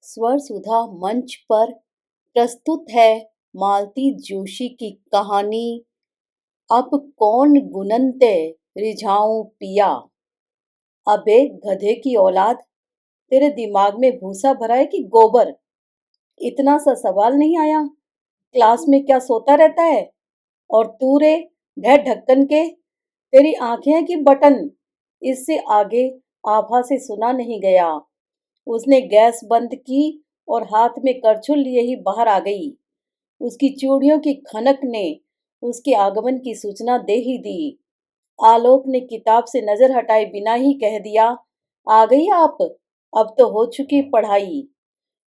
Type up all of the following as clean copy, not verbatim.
स्वर सुधा मंच पर प्रस्तुत है मालती जोशी की कहानी अब कौन गुननते रिझाऊं पिया। अबे गधे की औलाद, तेरे दिमाग में भूसा भरा है कि गोबर? इतना सा सवाल नहीं आया? क्लास में क्या सोता रहता है? और तू रे, ढह ढक्कन के, तेरी आंखें हैं कि बटन? इससे आगे आभा से सुना नहीं गया। उसने गैस बंद की और हाथ में करछुल लिए ही बाहर आ गई। उसकी चूड़ियों की खनक ने उसके आगमन की सूचना दे ही दी। आलोक ने किताब से नजर हटाए बिना ही कह दिया, आ गई आप? अब तो हो चुकी पढ़ाई।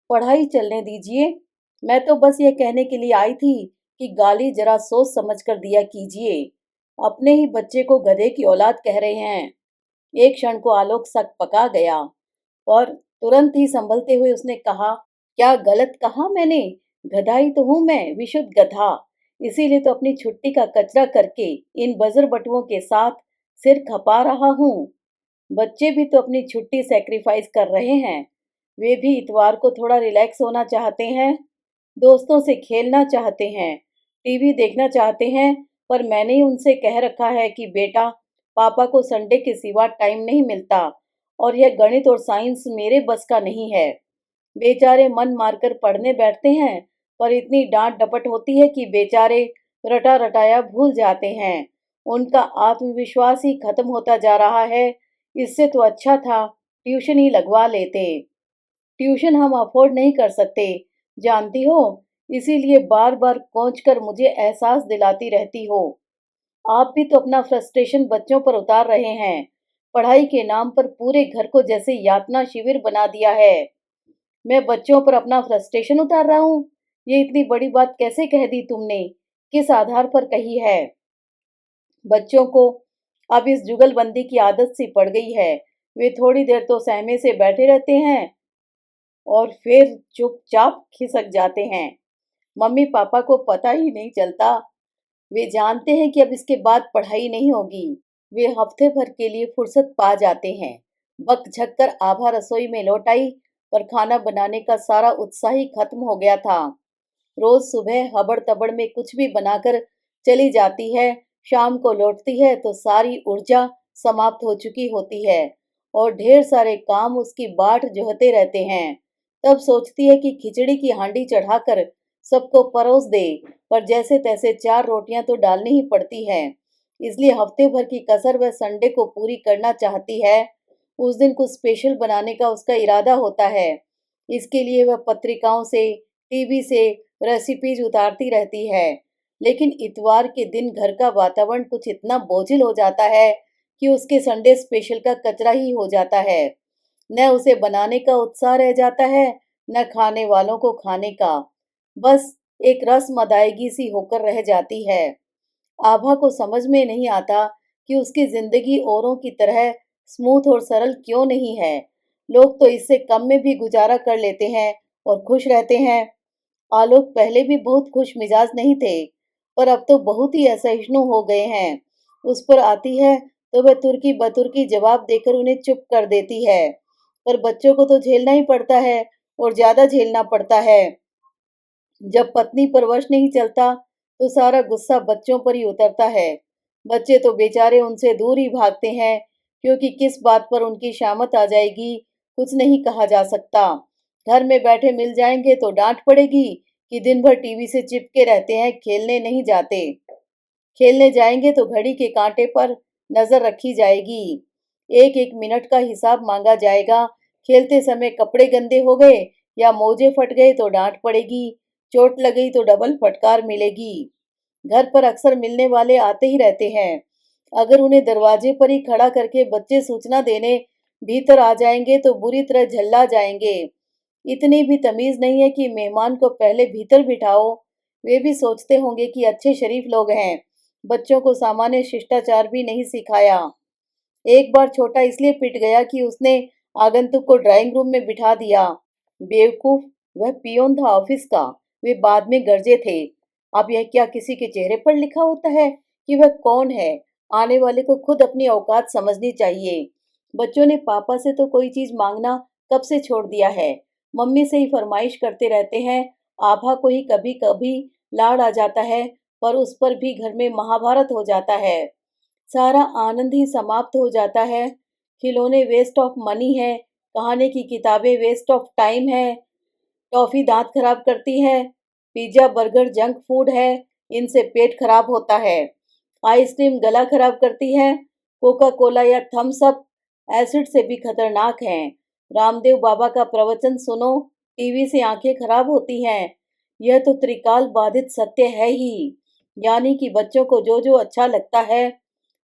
पढ़ाई चलने दीजिए, मैं तो बस ये कहने के लिए आई थी कि गाली जरा सोच समझ कर दिया कीजिए। अपने ही बच्चे को गधे की औलाद कह रहे हैं। एक क्षण को आलोक सक पका गया और तुरंत ही संभलते हुए उसने कहा, क्या गलत कहा मैंने? गधा ही तो हूं मैं, विशुद्ध गधा। इसीलिए तो अपनी छुट्टी का कचरा करके इन बजर बटुओं के साथ सिर खपा रहा हूँ। बच्चे भी तो अपनी छुट्टी सेक्रीफाइस कर रहे हैं। वे भी इतवार को थोड़ा रिलैक्स होना चाहते हैं, दोस्तों से खेलना चाहते हैं, टीवी देखना चाहते हैं। पर मैंने ही उनसे कह रखा है कि बेटा, पापा को संडे के सिवा टाइम नहीं मिलता और यह गणित और साइंस मेरे बस का नहीं है। बेचारे मन मारकर पढ़ने बैठते हैं, पर इतनी डांट डपट होती है कि बेचारे रटा रटाया भूल जाते हैं। उनका आत्मविश्वास ही खत्म होता जा रहा है। इससे तो अच्छा था ट्यूशन ही लगवा लेते। ट्यूशन हम अफोर्ड नहीं कर सकते, जानती हो। इसीलिए बार बार कोंच कर मुझे एहसास दिलाती रहती हो। आप भी तो अपना फ्रस्ट्रेशन बच्चों पर उतार रहे हैं। पढ़ाई के नाम पर पूरे घर को जैसे यातना शिविर बना दिया है। मैं बच्चों पर अपना फ्रस्ट्रेशन उतार रहा हूँ? ये इतनी बड़ी बात कैसे कह दी तुमने? किस आधार पर कही है? बच्चों को अब इस जुगलबंदी की आदत सी पड़ गई है। वे थोड़ी देर तो सहमे से बैठे रहते हैं और फिर चुपचाप खिसक जाते हैं। मम्मी पापा को पता ही नहीं चलता। वे जानते हैं कि अब इसके बाद पढ़ाई नहीं होगी। वे हफ्ते भर के लिए फुर्सत पा जाते हैं। बक झक कर आभा रसोई में लौट आई, पर खाना बनाने का सारा उत्साह ही खत्म हो गया था। रोज सुबह हबड़ तबड़ में कुछ भी बनाकर चली जाती है, शाम को लौटती है तो सारी ऊर्जा समाप्त हो चुकी होती है और ढेर सारे काम उसकी बाट जोहते रहते हैं। तब सोचती है कि खिचड़ी की हांडी चढ़ाकर सबको परोस दे, पर जैसे तैसे 4 रोटियां तो डालनी ही पड़ती हैं। इसलिए हफ्ते भर की कसर वह संडे को पूरी करना चाहती है। उस दिन कुछ स्पेशल बनाने का उसका इरादा होता है। इसके लिए वह पत्रिकाओं से, टीवी से रेसिपीज उतारती रहती है। लेकिन इतवार के दिन घर का वातावरण कुछ इतना बोझिल हो जाता है कि उसके संडे स्पेशल का कचरा ही हो जाता है। न उसे बनाने का उत्साह रह जाता है, न खाने वालों को खाने का। बस एक रस्म अदायगी सी होकर रह जाती है। आभा को समझ में नहीं आता कि उसकी जिंदगी औरों की तरह स्मूथ और सरल क्यों नहीं है। लोग तो इससे कम में भी गुजारा कर लेते हैं और खुश रहते हैं। आलोक पहले भी बहुत खुश मिजाज नहीं थे, पर अब तो बहुत ही असहिष्णु हो गए हैं। उस पर आती है तो वह तुर्की बतुर्की जवाब देकर उन्हें चुप कर देती है। पर बच्चों को तो झेलना ही पड़ता है और ज्यादा झेलना पड़ता है। जब पत्नी पर वश नहीं चलता तो सारा गुस्सा बच्चों पर ही उतरता है। बच्चे तो बेचारे उनसे दूर ही भागते हैं, क्योंकि किस बात पर उनकी शामत आ जाएगी कुछ नहीं कहा जा सकता। घर में बैठे मिल जाएंगे तो डांट पड़ेगी कि दिन भर टीवी से चिपके रहते हैं, खेलने नहीं जाते। खेलने जाएंगे तो घड़ी के कांटे पर नजर रखी जाएगी, एक एक मिनट का हिसाब मांगा जाएगा। खेलते समय कपड़े गंदे हो गए या मोजे फट गए तो डांट पड़ेगी, चोट लग गई तो डबल फटकार मिलेगी। घर पर अक्सर मिलने वाले आते ही रहते हैं। अगर उन्हें दरवाजे पर ही खड़ा करके बच्चे सूचना देने भीतर आ जाएंगे तो बुरी तरह झल्ला जाएंगे। इतनी भी तमीज नहीं है कि मेहमान को पहले भीतर बिठाओ। वे भी सोचते होंगे कि अच्छे शरीफ लोग हैं, बच्चों को सामान्य शिष्टाचार भी नहीं सिखाया। एक बार छोटा इसलिए पिट गया कि उसने आगंतुक को ड्राइंग रूम में बिठा दिया। बेवकूफ, वह पियोन था ऑफिस का। वे बाद में गरजे थे। अब यह क्या किसी के चेहरे पर लिखा होता है कि वह कौन है? आने वाले को खुद अपनी औकात समझनी चाहिए। बच्चों ने पापा से तो कोई चीज मांगना कब से छोड़ दिया है। मम्मी से ही फरमाइश करते रहते हैं। आभा को ही कभी कभी लाड़ आ जाता है, पर उस पर भी घर में महाभारत हो जाता है। सारा आनंद ही समाप्त हो जाता है। खिलौने वेस्ट ऑफ मनी है, कहानी की किताबें वेस्ट ऑफ टाइम है, टॉफी दांत खराब करती है, पिज्जा बर्गर जंक फूड है, इनसे पेट खराब होता है। आइसक्रीम गला खराब करती है, कोका कोला या थम्स अप एसिड से भी खतरनाक हैं। रामदेव बाबा का प्रवचन सुनो, टीवी से आंखें खराब होती हैं। यह तो त्रिकाल बाधित सत्य है ही। यानी कि बच्चों को जो जो अच्छा लगता है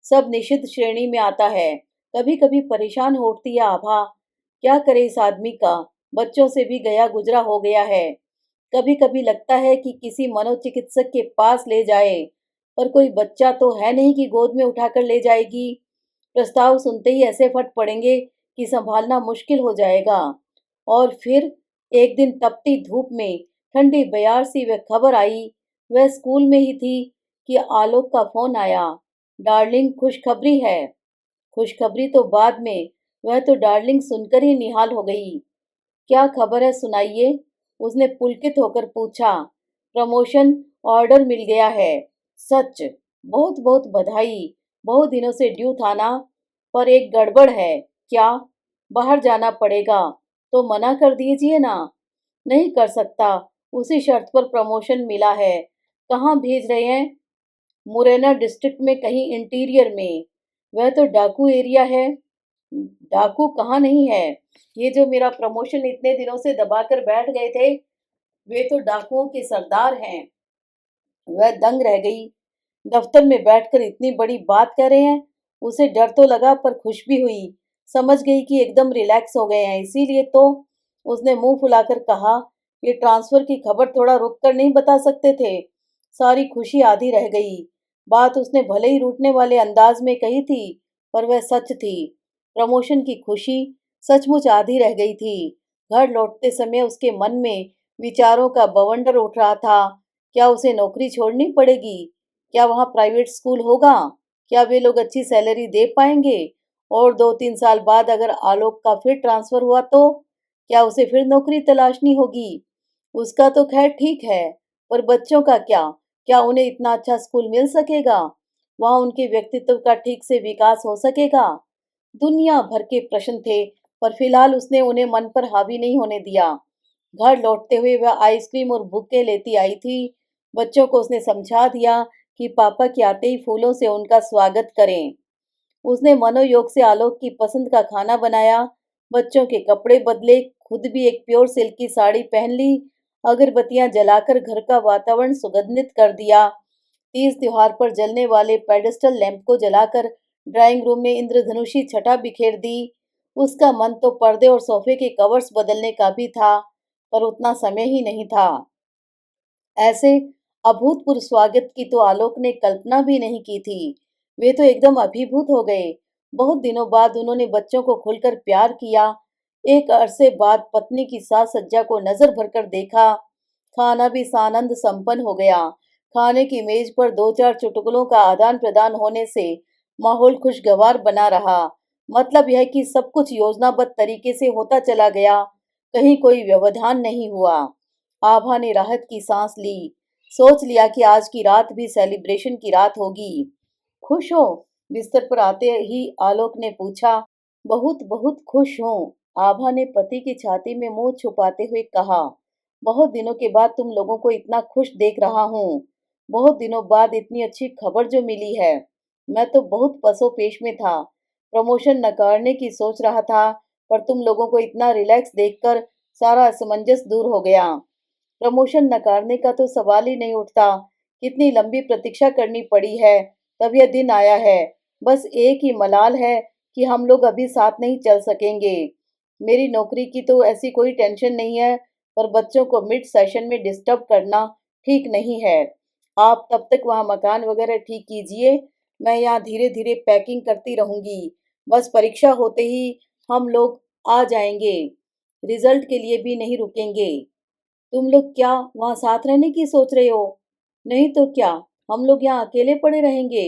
सब निषिद्ध श्रेणी में आता है। कभी कभी परेशान हो उठती है आभा, क्या करे इस आदमी का, बच्चों से भी गया गुजरा हो गया है। कभी कभी लगता है कि किसी मनोचिकित्सक के पास ले जाए, पर कोई बच्चा तो है नहीं कि गोद में उठाकर ले जाएगी। प्रस्ताव सुनते ही ऐसे फट पड़ेंगे कि संभालना मुश्किल हो जाएगा। और फिर एक दिन तपती धूप में ठंडी बयार सी वह खबर आई, वह स्कूल में ही थी, कि आलोक का फोन आया। डार्लिंग खुशखबरी है। खुशखबरी तो बाद में, वह तो डार्लिंग सुनकर ही निहाल हो गई। क्या खबर है सुनाइए, उसने पुलकित होकर पूछा। प्रमोशन ऑर्डर मिल गया है। सच? बहुत बहुत बधाई। बहुत दिनों से ड्यू था ना, पर एक गड़बड़ है। क्या? बाहर जाना पड़ेगा। तो मना कर दीजिए ना। नहीं कर सकता, उसी शर्त पर प्रमोशन मिला है। कहाँ भेज रहे हैं? मुरैना डिस्ट्रिक्ट में कहीं इंटीरियर में। वह तो डाकू एरिया है। डाकू कहाँ नहीं है। ये जो मेरा प्रमोशन इतने दिनों से दबाकर बैठ गए थे, वे तो डाकुओं के सरदार हैं। वह दंग रह गई। दफ्तर में बैठकर इतनी बड़ी बात कह रहे हैं। उसे डर तो लगा, पर खुश भी हुई। समझ गई कि एकदम रिलैक्स हो गए हैं, इसीलिए तो। उसने मुंह फुलाकर कहा, ये ट्रांसफर की खबर थोड़ा रुक कर नहीं बता सकते थे। सारी खुशी आधी रह गई। बात उसने भले ही रूठने वाले अंदाज में कही थी, पर वह सच थी। प्रमोशन की खुशी सचमुच आधी रह गई थी। घर लौटते समय उसके मन में विचारों का बवंडर उठ रहा था। क्या उसे नौकरी छोड़नी पड़ेगी? क्या वहाँ प्राइवेट स्कूल होगा? क्या वे लोग अच्छी सैलरी दे पाएंगे? और 2-3 साल बाद अगर आलोक का फिर ट्रांसफर हुआ तो क्या उसे फिर नौकरी तलाशनी होगी? उसका तो खैर ठीक है, पर बच्चों का क्या? क्या उन्हें इतना अच्छा स्कूल मिल सकेगा? वहाँ उनके व्यक्तित्व का ठीक से विकास हो सकेगा? दुनिया भर के प्रश्न थे, पर फिलहाल उसने उन्हें मन पर हावी नहीं होने दिया। घर लौटते हुए वह आइसक्रीम और बुके लेती आई थी। बच्चों को उसने समझा दिया कि पापा के आते ही फूलों से उनका स्वागत करें। उसने मनोयोग से आलोक की पसंद का खाना बनाया, बच्चों के कपड़े बदले, खुद भी एक प्योर सिल्क की साड़ी पहन ली, अगरबत्तियां जलाकर घर का वातावरण सुगंधित कर दिया। तीज त्योहार पर जलने वाले पेडेस्टल लैंप को जलाकर ड्राइंग रूम में इंद्रधनुषी छटा बिखेर दी। उसका मन तो पर्दे और सोफे के कवर्स बदलने का भी था, पर उतना समय ही नहीं था। ऐसे अभूतपूर्व स्वागत की तो आलोक ने कल्पना भी नहीं की थी। वे तो एकदम अभिभूत हो गए। बहुत दिनों बाद उन्होंने बच्चों को खुलकर प्यार किया। एक अरसे बाद पत्नी की साज सज्जा को नजर भरकर देखा। खाना भी सानंद संपन्न हो गया। खाने की मेज पर 2-4 चुटकुलों का आदान प्रदान होने से माहौल खुशगवार बना रहा। मतलब यह कि सब कुछ योजनाबद्ध तरीके से होता चला गया, कहीं कोई व्यवधान नहीं हुआ। आभा ने राहत की सांस ली। सोच लिया कि आज की रात भी सेलिब्रेशन की रात होगी। खुश हो? बिस्तर पर आते ही आलोक ने पूछा। बहुत बहुत खुश हूँ, आभा ने पति की छाती में मुंह छुपाते हुए कहा। बहुत दिनों के बाद तुम लोगों को इतना खुश देख रहा हूँ। बहुत दिनों बाद इतनी अच्छी खबर जो मिली है। मैं तो बहुत पसोपेश में था। प्रमोशन नकारने की सोच रहा था, पर तुम लोगों को इतना रिलैक्स देखकर सारा असमंजस दूर हो गया। प्रमोशन नकारने का तो सवाल ही नहीं उठता। कितनी लंबी प्रतीक्षा करनी पड़ी है, तब यह दिन आया है। बस एक ही मलाल है कि हम लोग अभी साथ नहीं चल सकेंगे। मेरी नौकरी की तो ऐसी कोई टेंशन नहीं है, पर बच्चों को मिड सेशन में डिस्टर्ब करना ठीक नहीं है। आप तब तक वहाँ मकान वगैरह ठीक कीजिए, मैं यहाँ धीरे धीरे पैकिंग करती रहूंगी। बस परीक्षा होते ही हम लोग आ जाएंगे। रिजल्ट के लिए भी नहीं रुकेंगे। तुम लोग क्या वहां साथ रहने की सोच रहे हो? नहीं तो क्या, हम लोग यहाँ अकेले पड़े रहेंगे।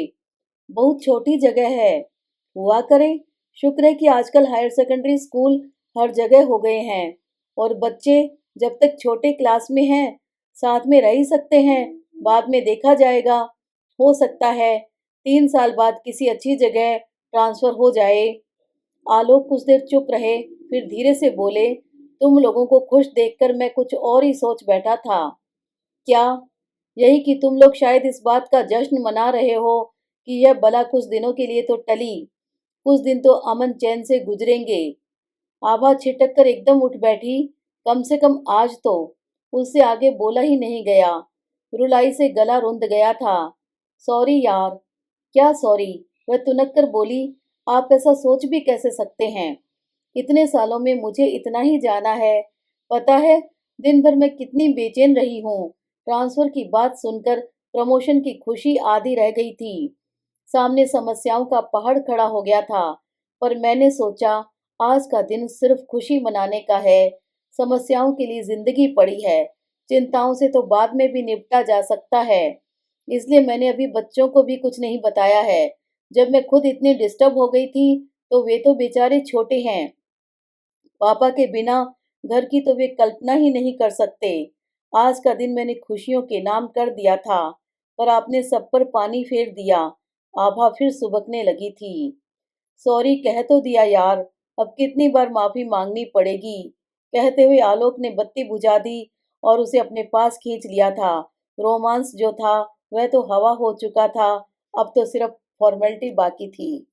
बहुत छोटी जगह है। हुआ करे। शुक्र है कि आजकल हायर सेकेंडरी स्कूल हर जगह हो गए हैं। और बच्चे जब तक छोटे क्लास में हैं साथ में रह ही सकते हैं, बाद में देखा जाएगा। हो सकता है 3 साल बाद किसी अच्छी जगह ट्रांसफर हो जाए। आलोक कुछ देर चुप रहे, फिर धीरे से बोले, तुम लोगों को खुश देखकर मैं कुछ और ही सोच बैठा था। क्या? यही कि तुम लोग शायद इस बात का जश्न मना रहे हो कि यह बला कुछ दिनों के लिए तो टली, कुछ दिन तो अमन चैन से गुजरेंगे। आभा छिटक कर एकदम उठ बैठी। कम से कम आज तो। उससे आगे बोला ही नहीं गया। रुलाई से गला रुंध गया था। सॉरी यार। क्या सॉरी? वह तुनक कर बोली, आप ऐसा सोच भी कैसे सकते हैं? इतने सालों में मुझे इतना ही जाना है। पता है दिन भर मैं कितनी बेचैन रही हूँ। ट्रांसफर की बात सुनकर प्रमोशन की खुशी आधी रह गई थी। सामने समस्याओं का पहाड़ खड़ा हो गया था, पर मैंने सोचा आज का दिन सिर्फ खुशी मनाने का है। समस्याओं के लिए जिंदगी पड़ी है, चिंताओं से तो बाद में भी निपटा जा सकता है। इसलिए मैंने अभी बच्चों को भी कुछ नहीं बताया है। जब मैं खुद इतनी डिस्टर्ब हो गई थी तो वे तो बेचारे छोटे हैं। पापा के बिना घर की तो वे कल्पना ही नहीं कर सकते। आज का दिन मैंने खुशियों के नाम कर दिया था, पर आपने सब पर पानी फेर दिया। आभा फिर सुबकने लगी थी। सॉरी कह तो दिया यार, अब कितनी बार माफी मांगनी पड़ेगी? कहते हुए आलोक ने बत्ती बुझा दी और उसे अपने पास खींच लिया था। रोमांस जो था वह तो हवा हो चुका था, अब तो सिर्फ फॉर्मेलिटी बाकी थी।